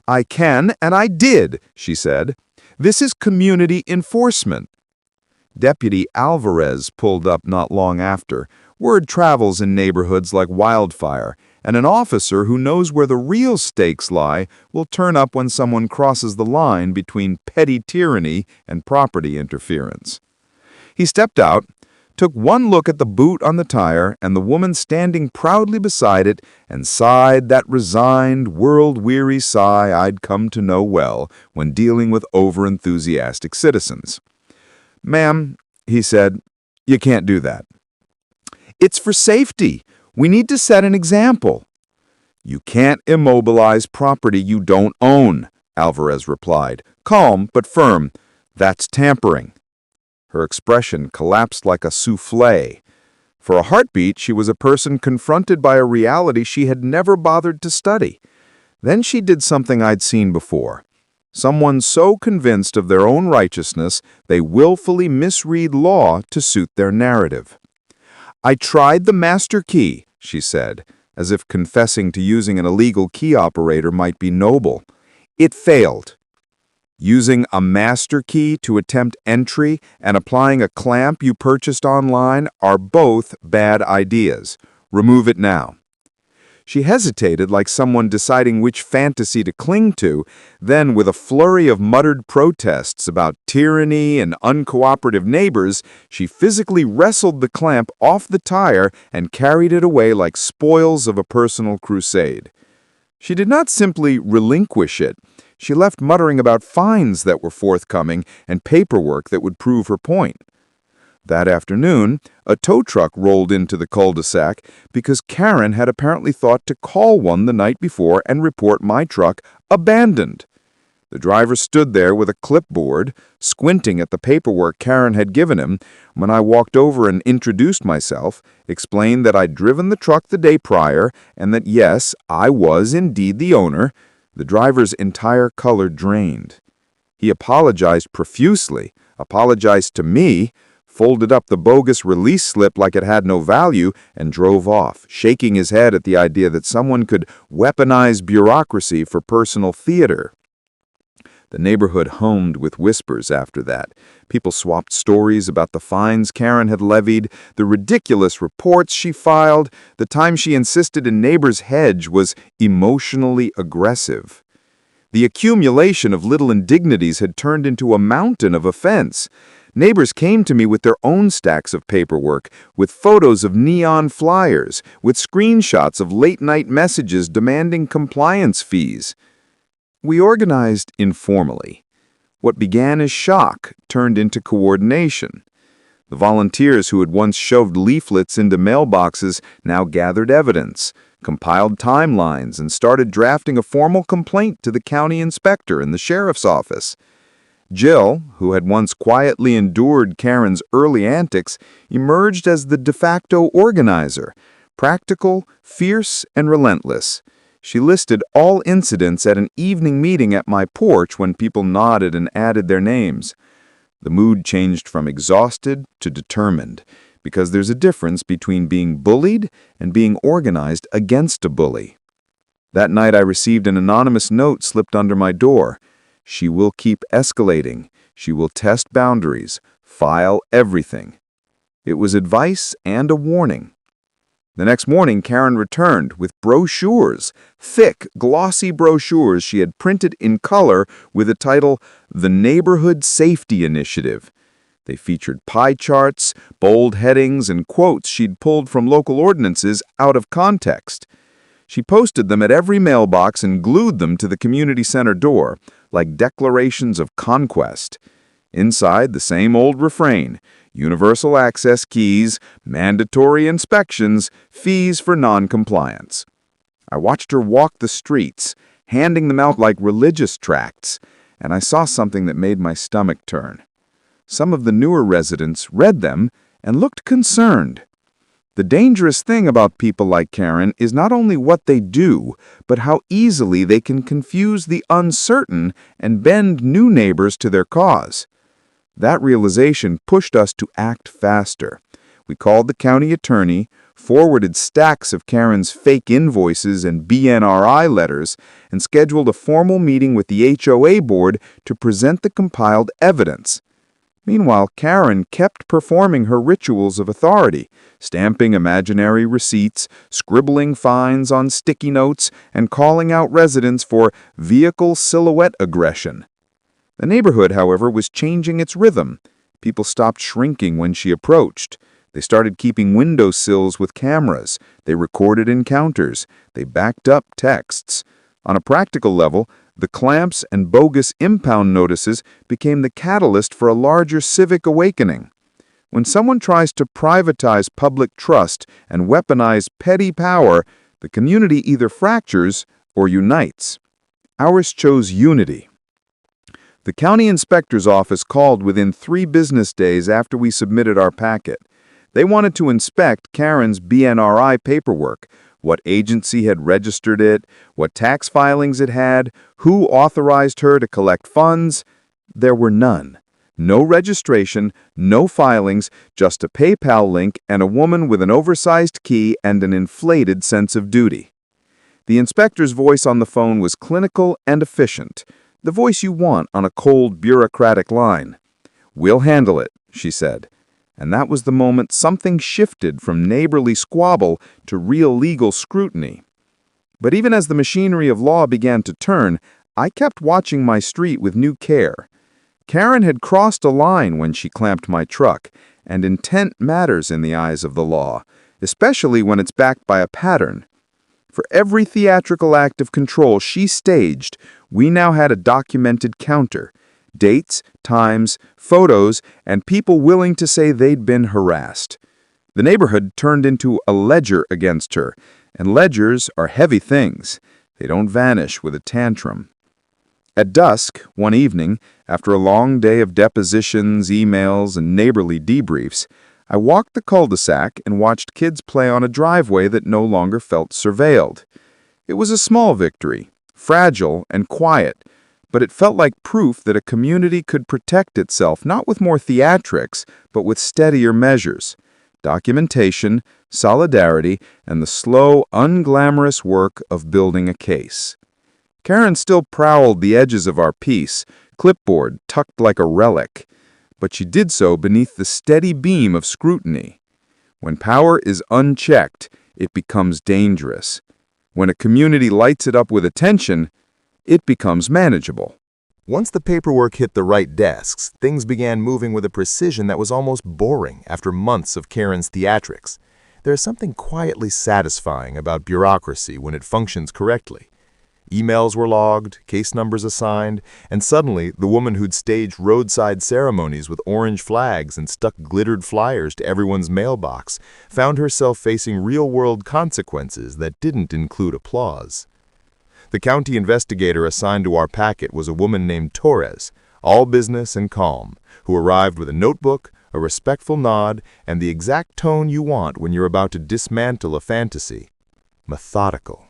"I can, and I did," she said. "This is community enforcement." Deputy Alvarez pulled up not long after. Word travels in neighborhoods like wildfire, and an officer who knows where the real stakes lie will turn up when someone crosses the line between petty tyranny and property interference. He stepped out, took one look at the boot on the tire and the woman standing proudly beside it and sighed that resigned, world-weary sigh I'd come to know well when dealing with over-enthusiastic citizens. "Ma'am," he said, "you can't do that." "It's for safety. We need to set an example." "You can't immobilize property you don't own," Alvarez replied, calm but firm. "That's tampering." Her expression collapsed like a soufflé. For a heartbeat, she was a person confronted by a reality she had never bothered to study. Then she did something I'd seen before. Someone so convinced of their own righteousness, they willfully misread law to suit their narrative. "I tried the master key," she said, as if confessing to using an illegal key operator might be noble. "It failed." Using a master key to attempt entry and applying a clamp you purchased online are both bad ideas. Remove it now. She hesitated like someone deciding which fantasy to cling to, then with a flurry of muttered protests about tyranny and uncooperative neighbors, she physically wrestled the clamp off the tire and carried it away like spoils of a personal crusade. She did not simply relinquish it. She left muttering about fines that were forthcoming and paperwork that would prove her point. That afternoon, a tow truck rolled into the cul-de-sac because Karen had apparently thought to call one the night before and report my truck abandoned. The driver stood there with a clipboard, squinting at the paperwork Karen had given him. When I walked over and introduced myself, explained that I'd driven the truck the day prior and that yes, I was indeed the owner, the driver's entire color drained. He apologized profusely, apologized to me, folded up the bogus release slip like it had no value, and drove off, shaking his head at the idea that someone could weaponize bureaucracy for personal theater. The neighborhood hummed with whispers after that. People swapped stories about the fines Karen had levied, the ridiculous reports she filed, the time she insisted a neighbor's hedge was emotionally aggressive. The accumulation of little indignities had turned into a mountain of offense. Neighbors came to me with their own stacks of paperwork, with photos of neon flyers, with screenshots of late-night messages demanding compliance fees. We organized informally. What began as shock turned into coordination. The volunteers who had once shoved leaflets into mailboxes now gathered evidence, compiled timelines, and started drafting a formal complaint to the county inspector and the sheriff's office. Jill, who had once quietly endured Karen's early antics, emerged as the de facto organizer, practical, fierce, and relentless. She listed all incidents at an evening meeting at my porch when people nodded and added their names. The mood changed from exhausted to determined, because there's a difference between being bullied and being organized against a bully. That night I received an anonymous note slipped under my door. She will keep escalating. She will test boundaries, file everything. It was advice and a warning. The next morning, Karen returned with brochures, thick, glossy brochures she had printed in color with the title, The Neighborhood Safety Initiative. They featured pie charts, bold headings, and quotes she'd pulled from local ordinances out of context. She posted them at every mailbox and glued them to the community center door, like declarations of conquest. Inside, the same old refrain: universal access keys, mandatory inspections, fees for non-compliance. I watched her walk the streets, handing them out like religious tracts, and I saw something that made my stomach turn. Some of the newer residents read them and looked concerned. The dangerous thing about people like Karen is not only what they do, but how easily they can confuse the uncertain and bend new neighbors to their cause. That realization pushed us to act faster. We called the county attorney, forwarded stacks of Karen's fake invoices and BNRI letters, and scheduled a formal meeting with the HOA board to present the compiled evidence. Meanwhile, Karen kept performing her rituals of authority, stamping imaginary receipts, scribbling fines on sticky notes, and calling out residents for vehicle silhouette aggression. The neighborhood, however, was changing its rhythm. People stopped shrinking when she approached. They started keeping windowsills with cameras. They recorded encounters. They backed up texts. On a practical level, the clamps and bogus impound notices became the catalyst for a larger civic awakening. When someone tries to privatize public trust and weaponize petty power, the community either fractures or unites. Ours chose unity. The county inspector's office called within 3 business days after we submitted our packet. They wanted to inspect Karen's BNRI paperwork, what agency had registered it, what tax filings it had, who authorized her to collect funds. There were none. No registration, no filings, just a PayPal link and a woman with an oversized key and an inflated sense of duty. The inspector's voice on the phone was clinical and efficient, the voice you want on a cold, bureaucratic line. "We'll handle it," she said. And that was the moment something shifted from neighborly squabble to real legal scrutiny. But even as the machinery of law began to turn, I kept watching my street with new care. Karen had crossed a line when she clamped my truck, and intent matters in the eyes of the law, especially when it's backed by a pattern. For every theatrical act of control she staged, we now had a documented counter. Dates, times, photos, and people willing to say they'd been harassed. The neighborhood turned into a ledger against her, and ledgers are heavy things. They don't vanish with a tantrum. At dusk, one evening, after a long day of depositions, emails, and neighborly debriefs, I walked the cul-de-sac and watched kids play on a driveway that no longer felt surveilled. It was a small victory, fragile and quiet, but it felt like proof that a community could protect itself not with more theatrics, but with steadier measures. Documentation, solidarity, and the slow, unglamorous work of building a case. Karen still prowled the edges of our piece, clipboard tucked like a relic, but she did so beneath the steady beam of scrutiny. When power is unchecked, it becomes dangerous. When a community lights it up with attention, it becomes manageable. Once the paperwork hit the right desks, things began moving with a precision that was almost boring after months of Karen's theatrics. There is something quietly satisfying about bureaucracy when it functions correctly. Emails were logged, case numbers assigned, and suddenly the woman who'd staged roadside ceremonies with orange flags and stuck glittered flyers to everyone's mailbox found herself facing real-world consequences that didn't include applause. The county investigator assigned to our packet was a woman named Torres, all business and calm, who arrived with a notebook, a respectful nod, and the exact tone you want when you're about to dismantle a fantasy. Methodical.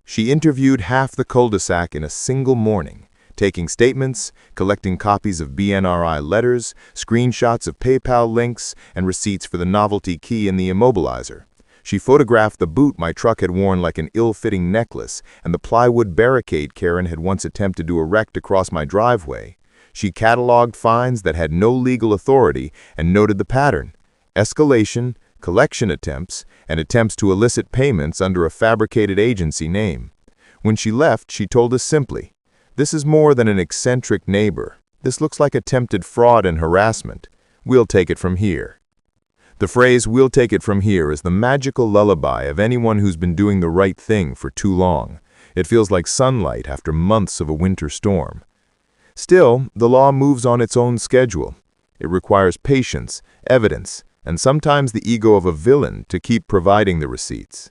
She interviewed half the cul-de-sac in a single morning, taking statements, collecting copies of BNRI letters, screenshots of PayPal links, and receipts for the novelty key in the immobilizer. She photographed the boot my truck had worn like an ill-fitting necklace and the plywood barricade Karen had once attempted to erect across my driveway. She cataloged fines that had no legal authority and noted the pattern: escalation, collection attempts, and attempts to elicit payments under a fabricated agency name. When she left, she told us simply, "This is more than an eccentric neighbor. This looks like attempted fraud and harassment. We'll take it from here." The phrase, "we'll take it from here," is the magical lullaby of anyone who's been doing the right thing for too long. It feels like sunlight after months of a winter storm. Still, the law moves on its own schedule. It requires patience, evidence, and sometimes the ego of a villain to keep providing the receipts.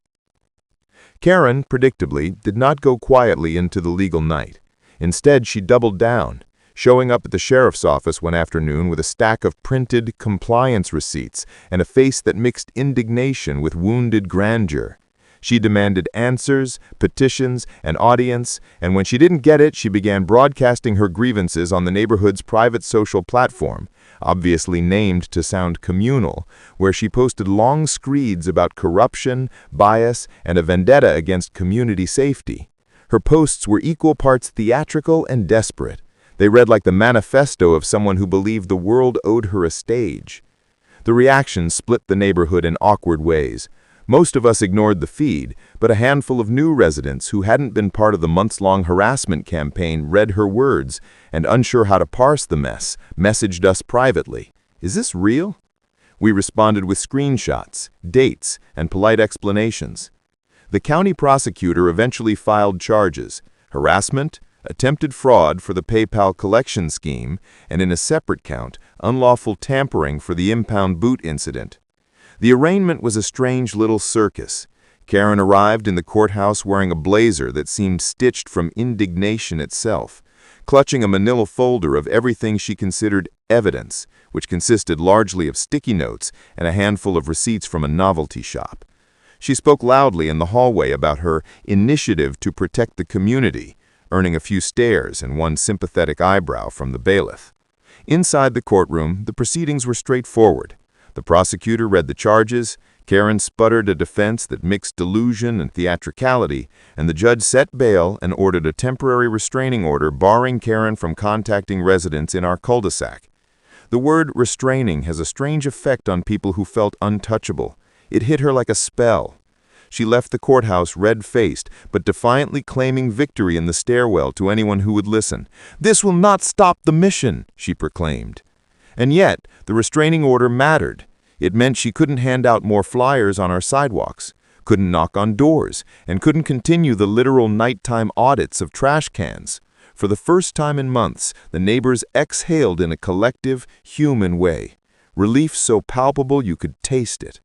Karen, predictably, did not go quietly into the legal night. Instead, she doubled down, showing up at the sheriff's office one afternoon with a stack of printed compliance receipts and a face that mixed indignation with wounded grandeur. She demanded answers, petitions, an audience, and when she didn't get it, she began broadcasting her grievances on the neighborhood's private social platform, obviously named to sound communal, where she posted long screeds about corruption, bias, and a vendetta against community safety. Her posts were equal parts theatrical and desperate. They read like the manifesto of someone who believed the world owed her a stage. The reaction split the neighborhood in awkward ways. Most of us ignored the feed, but a handful of new residents who hadn't been part of the months-long harassment campaign read her words and, unsure how to parse the mess, messaged us privately. "Is this real?" We responded with screenshots, dates, and polite explanations. The county prosecutor eventually filed charges: harassment, attempted fraud for the PayPal collection scheme, and in a separate count, unlawful tampering for the impound boot incident. The arraignment was a strange little circus. Karen arrived in the courthouse wearing a blazer that seemed stitched from indignation itself, clutching a manila folder of everything she considered evidence, which consisted largely of sticky notes and a handful of receipts from a novelty shop. She spoke loudly in the hallway about her initiative to protect the community, earning a few stares and one sympathetic eyebrow from the bailiff. Inside the courtroom, the proceedings were straightforward. The prosecutor read the charges, Karen sputtered a defense that mixed delusion and theatricality, and the judge set bail and ordered a temporary restraining order barring Karen from contacting residents in our cul-de-sac. The word restraining has a strange effect on people who felt untouchable. It hit her like a spell. She left the courthouse red-faced, but defiantly claiming victory in the stairwell to anyone who would listen. "This will not stop the mission," she proclaimed. And yet, the restraining order mattered. It meant she couldn't hand out more flyers on our sidewalks, couldn't knock on doors, and couldn't continue the literal nighttime audits of trash cans. For the first time in months, the neighbors exhaled in a collective, human way. Relief so palpable you could taste it.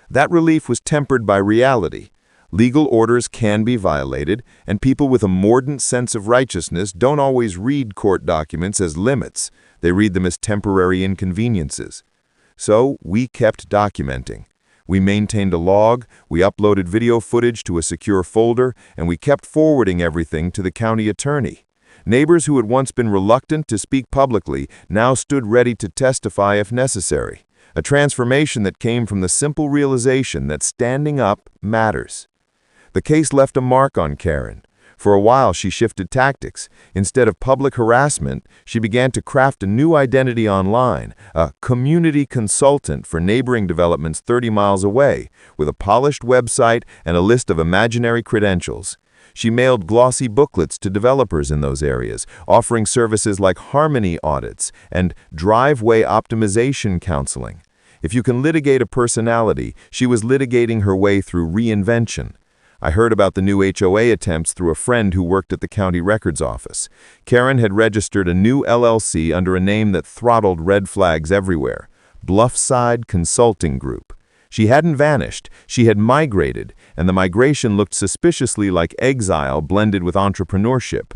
That relief was tempered by reality. Legal orders can be violated, and people with a mordant sense of righteousness don't always read court documents as limits. They read them as temporary inconveniences. So we kept documenting. We maintained a log, we uploaded video footage to a secure folder, and we kept forwarding everything to the county attorney. Neighbors who had once been reluctant to speak publicly now stood ready to testify if necessary. A transformation that came from the simple realization that standing up matters. The case left a mark on Karen. For a while, she shifted tactics. Instead of public harassment, she began to craft a new identity online, a community consultant for neighboring developments 30 miles away, with a polished website and a list of imaginary credentials. She mailed glossy booklets to developers in those areas, offering services like harmony audits and driveway optimization counseling. If you can litigate a personality, she was litigating her way through reinvention. I heard about the new HOA attempts through a friend who worked at the county records office. Karen had registered a new LLC under a name that throttled red flags everywhere: Bluffside Consulting Group. She hadn't vanished, she had migrated, and the migration looked suspiciously like exile blended with entrepreneurship.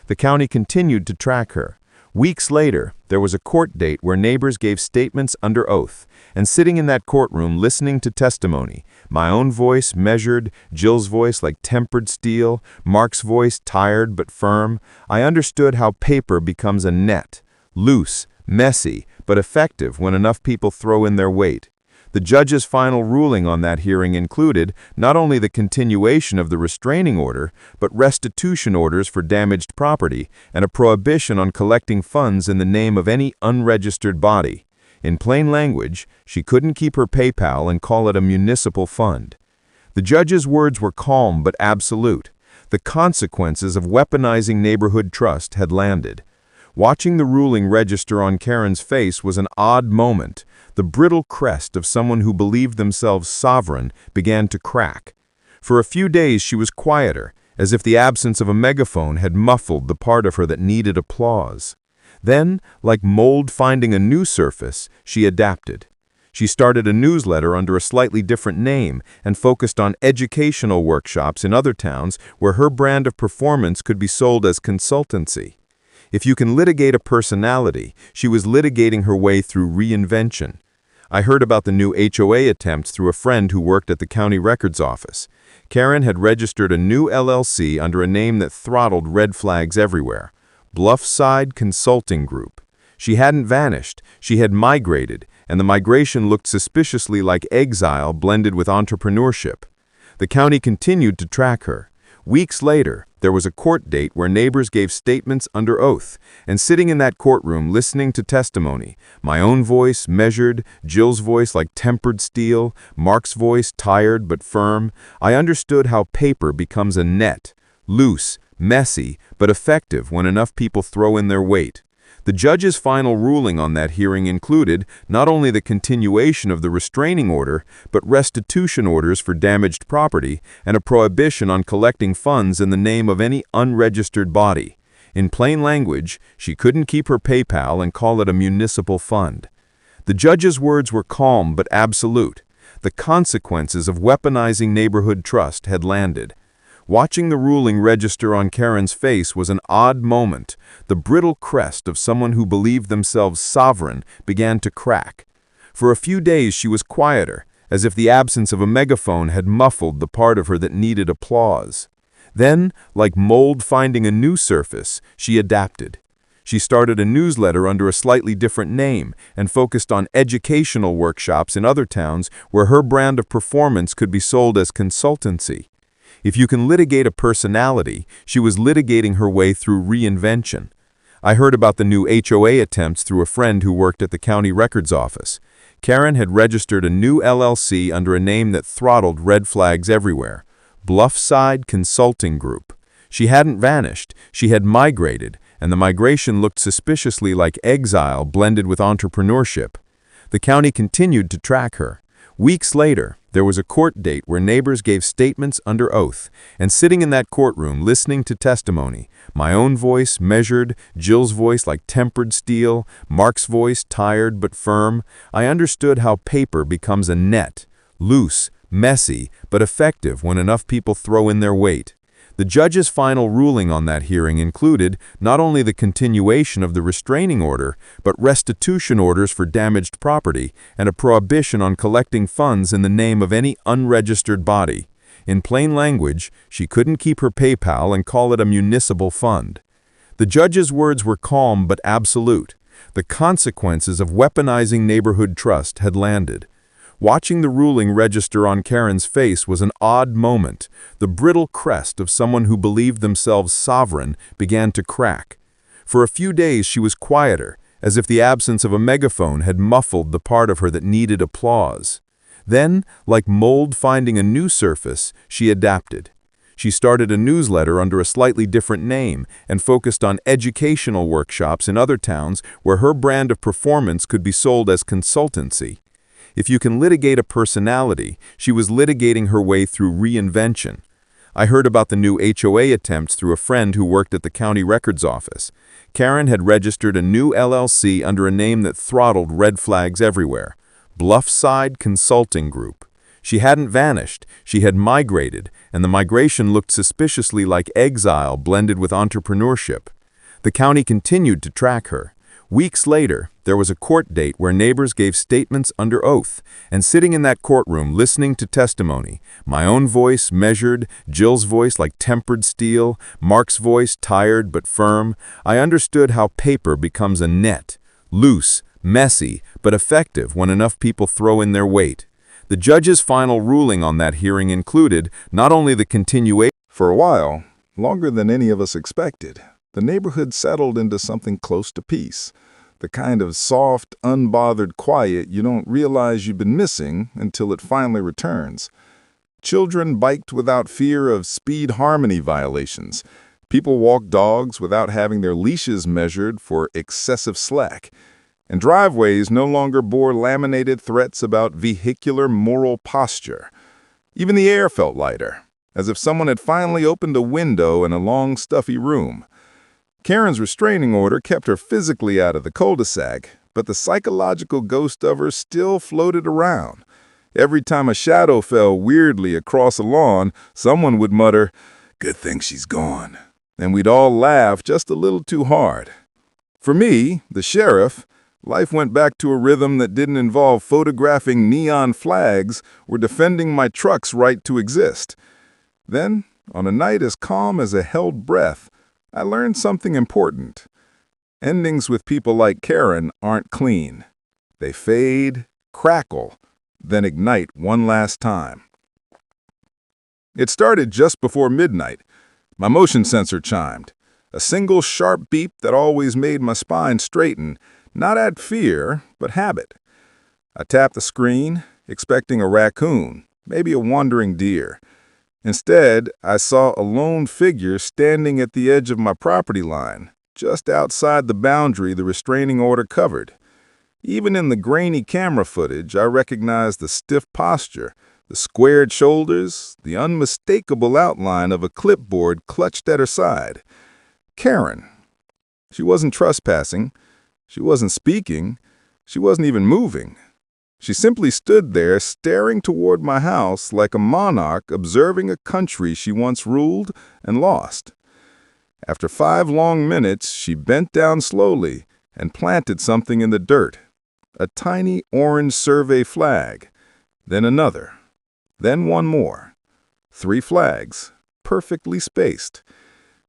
The county continued to track her. Weeks later, there was a court date where neighbors gave statements under oath, and sitting in that courtroom listening to testimony, my own voice measured, Jill's voice like tempered steel, Mark's voice tired but firm, I understood how paper becomes a net, loose, messy, but effective when enough people throw in their weight. The judge's final ruling on that hearing included not only the continuation of the restraining order, but restitution orders for damaged property and a prohibition on collecting funds in the name of any unregistered body. In plain language, she couldn't keep her PayPal and call it a municipal fund. The judge's words were calm but absolute. The consequences of weaponizing neighborhood trust had landed. Watching the ruling register on Karen's face was an odd moment. The brittle crest of someone who believed themselves sovereign began to crack. For a few days she was quieter, as if the absence of a megaphone had muffled the part of her that needed applause. Then, like mold finding a new surface, she adapted. She started a newsletter under a slightly different name and focused on educational workshops in other towns where her brand of performance could be sold as consultancy. If you can litigate a personality, she was litigating her way through reinvention. I heard about the new HOA attempts through a friend who worked at the county records office. Karen had registered a new LLC under a name that throttled red flags everywhere: Bluffside Consulting Group. She hadn't vanished, she had migrated, and the migration looked suspiciously like exile blended with entrepreneurship. The county continued to track her. Weeks later, there was a court date where neighbors gave statements under oath, and sitting in that courtroom listening to testimony, my own voice measured, Jill's voice like tempered steel, Mark's voice tired but firm, I understood how paper becomes a net, loose, messy, but effective when enough people throw in their weight. The judge's final ruling on that hearing included not only the continuation of the restraining order, but restitution orders for damaged property and a prohibition on collecting funds in the name of any unregistered body. In plain language, she couldn't keep her PayPal and call it a municipal fund. The judge's words were calm but absolute. The consequences of weaponizing neighborhood trust had landed. Watching the ruling register on Karen's face was an odd moment. The brittle crest of someone who believed themselves sovereign began to crack. For a few days she was quieter, as if the absence of a megaphone had muffled the part of her that needed applause. Then, like mold finding a new surface, she adapted. She started a newsletter under a slightly different name and focused on educational workshops in other towns where her brand of performance could be sold as consultancy. If you can litigate a personality, she was litigating her way through reinvention. I heard about the new HOA attempts through a friend who worked at the county records office. Karen had registered a new LLC under a name that throttled red flags everywhere. Bluffside Consulting Group. She hadn't vanished, she had migrated, and the migration looked suspiciously like exile blended with entrepreneurship. The county continued to track her. Weeks later, there was a court date where neighbors gave statements under oath, and sitting in that courtroom listening to testimony, my own voice measured, Jill's voice like tempered steel, Mark's voice tired but firm, I understood how paper becomes a net, loose, messy, but effective when enough people throw in their weight. The judge's final ruling on that hearing included not only the continuation of the restraining order, but restitution orders for damaged property and a prohibition on collecting funds in the name of any unregistered body. In plain language, she couldn't keep her PayPal and call it a municipal fund. The judge's words were calm but absolute. The consequences of weaponizing neighborhood trust had landed. Watching the ruling register on Karen's face was an odd moment. The brittle crest of someone who believed themselves sovereign began to crack. For a few days she was quieter, as if the absence of a megaphone had muffled the part of her that needed applause. Then, like mold finding a new surface, she adapted. She started a newsletter under a slightly different name and focused on educational workshops in other towns where her brand of performance could be sold as consultancy. If you can litigate a personality, she was litigating her way through reinvention. I heard about the new HOA attempts through a friend who worked at the county records office. Karen had registered a new LLC under a name that throttled red flags everywhere. Bluffside Consulting Group. She hadn't vanished, she had migrated, and the migration looked suspiciously like exile blended with entrepreneurship. The county continued to track her. Weeks later, there was a court date where neighbors gave statements under oath, and sitting in that courtroom listening to testimony, my own voice measured, Jill's voice like tempered steel, Mark's voice tired but firm, I understood how paper becomes a net, loose, messy, but effective when enough people throw in their weight. The judge's final ruling on that hearing included not only the continuation. For a while, longer than any of us expected, the neighborhood settled into something close to peace. The kind of soft, unbothered quiet you don't realize you've been missing until it finally returns. Children biked without fear of speed harmony violations. People walked dogs without having their leashes measured for excessive slack. And driveways no longer bore laminated threats about vehicular moral posture. Even the air felt lighter, as if someone had finally opened a window in a long, stuffy room. Karen's restraining order kept her physically out of the cul-de-sac, but the psychological ghost of her still floated around. Every time a shadow fell weirdly across a lawn, someone would mutter, "Good thing she's gone." And we'd all laugh just a little too hard. For me, the sheriff, life went back to a rhythm that didn't involve photographing neon flags or defending my truck's right to exist. Then, on a night as calm as a held breath, I learned something important. Endings with people like Karen aren't clean. They fade, crackle, then ignite one last time. It started just before midnight. My motion sensor chimed, a single sharp beep that always made my spine straighten, not add fear, but habit. I tapped the screen, expecting a raccoon, maybe a wandering deer. Instead, I saw a lone figure standing at the edge of my property line, just outside the boundary the restraining order covered. Even in the grainy camera footage, I recognized the stiff posture, the squared shoulders, the unmistakable outline of a clipboard clutched at her side. Karen. She wasn't trespassing. She wasn't speaking. She wasn't even moving. She simply stood there staring toward my house like a monarch observing a country she once ruled and lost. After 5 long minutes, she bent down slowly and planted something in the dirt. A tiny orange survey flag, then another, then one more. 3 flags, perfectly spaced.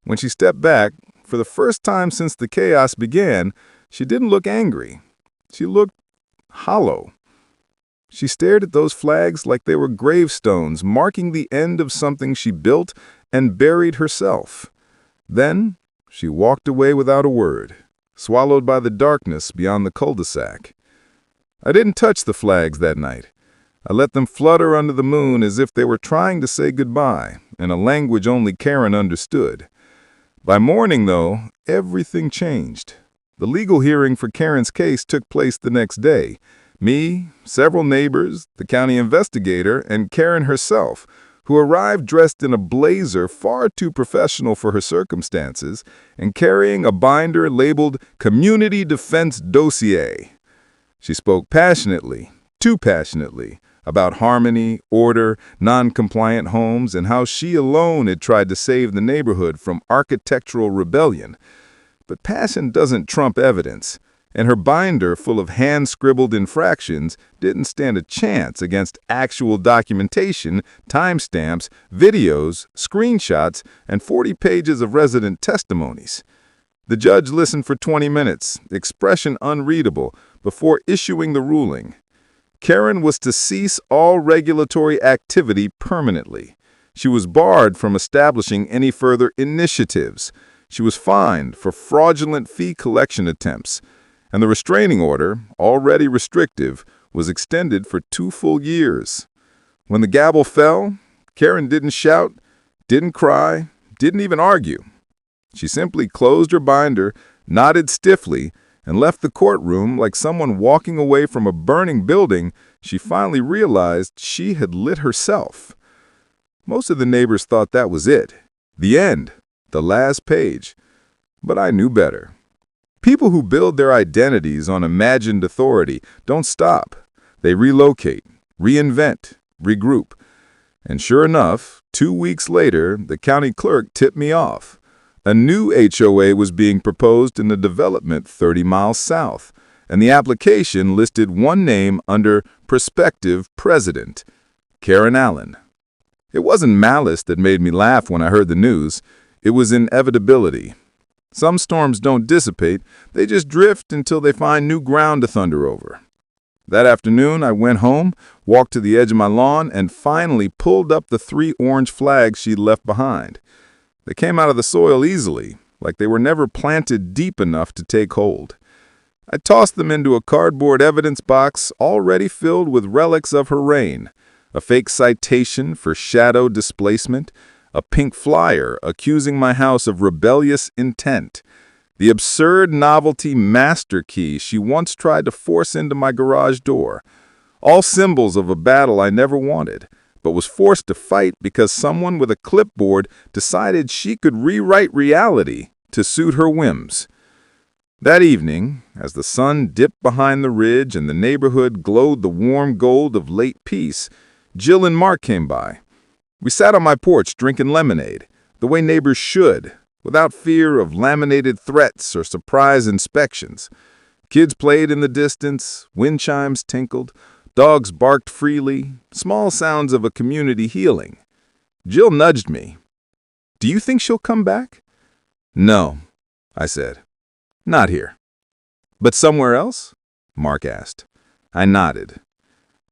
When she stepped back, for the first time since the chaos began, she didn't look angry. She looked hollow. She stared at those flags like they were gravestones marking the end of something she built and buried herself. Then she walked away without a word, swallowed by the darkness beyond the cul-de-sac. I didn't touch the flags that night. I let them flutter under the moon as if they were trying to say goodbye, in a language only Karen understood. By morning, though, everything changed. The legal hearing for Karen's case took place the next day. Me, several neighbors, the county investigator, and Karen herself, who arrived dressed in a blazer far too professional for her circumstances and carrying a binder labeled Community Defense Dossier. She spoke passionately, too passionately, about harmony, order, non-compliant homes, and how she alone had tried to save the neighborhood from architectural rebellion. But passion doesn't trump evidence, and her binder full of hand-scribbled infractions didn't stand a chance against actual documentation, timestamps, videos, screenshots, and 40 pages of resident testimonies. The judge listened for 20 minutes, expression unreadable, before issuing the ruling. Karen was to cease all regulatory activity permanently. She was barred from establishing any further initiatives. She was fined for fraudulent fee collection attempts, and the restraining order, already restrictive, was extended for 2 full years. When the gavel fell, Karen didn't shout, didn't cry, didn't even argue. She simply closed her binder, nodded stiffly, and left the courtroom like someone walking away from a burning building she finally realized she had lit herself. Most of the neighbors thought that was it, the end, the last page. But I knew better. People who build their identities on imagined authority don't stop. They relocate, reinvent, regroup. And sure enough, 2 weeks later, the county clerk tipped me off. A new HOA was being proposed in a development 30 miles south, and the application listed one name under prospective president, Karen Allen. It wasn't malice that made me laugh when I heard the news. It was inevitability. Some storms don't dissipate, they just drift until they find new ground to thunder over. That afternoon, I went home, walked to the edge of my lawn, and finally pulled up the 3 orange flags she'd left behind. They came out of the soil easily, like they were never planted deep enough to take hold. I tossed them into a cardboard evidence box already filled with relics of her reign, a fake citation for shadow displacement, a pink flyer accusing my house of rebellious intent, the absurd novelty master key she once tried to force into my garage door, all symbols of a battle I never wanted, but was forced to fight because someone with a clipboard decided she could rewrite reality to suit her whims. That evening, as the sun dipped behind the ridge and the neighborhood glowed the warm gold of late peace, Jill and Mark came by. We sat on my porch drinking lemonade, the way neighbors should, without fear of laminated threats or surprise inspections. Kids played in the distance, wind chimes tinkled, dogs barked freely, small sounds of a community healing. Jill nudged me. "Do you think she'll come back?" "No," I said. "Not here." "But somewhere else?" Mark asked. I nodded.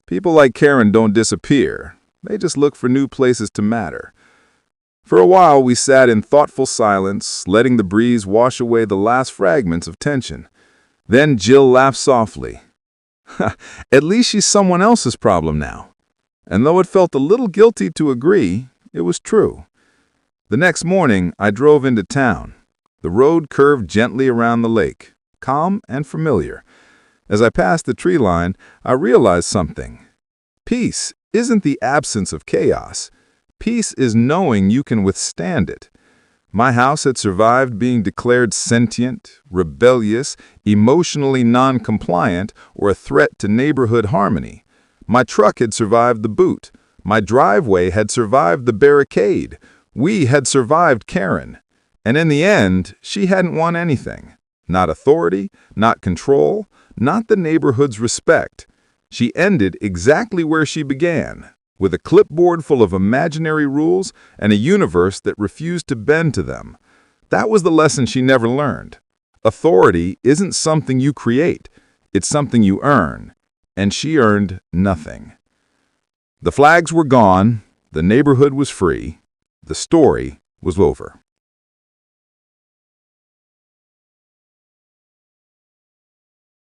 People like Karen don't disappear. They just look for new places to matter. For a while, we sat in thoughtful silence, letting the breeze wash away the last fragments of tension. Then Jill laughed softly. At least she's someone else's problem now. And though it felt a little guilty to agree, it was true. The next morning, I drove into town. The road curved gently around the lake, calm and familiar. As I passed the tree line, I realized something. Peace isn't the absence of chaos. Peace is knowing you can withstand it. My house had survived being declared sentient, rebellious, emotionally non-compliant, or a threat to neighborhood harmony. My truck had survived the boot. My driveway had survived the barricade. We had survived Karen. And in the end, she hadn't won anything. Not authority, not control, not the neighborhood's respect. She ended exactly where she began, with a clipboard full of imaginary rules and a universe that refused to bend to them. That was the lesson she never learned. Authority isn't something you create, it's something you earn. And she earned nothing. The flags were gone, the neighborhood was free, the story was over.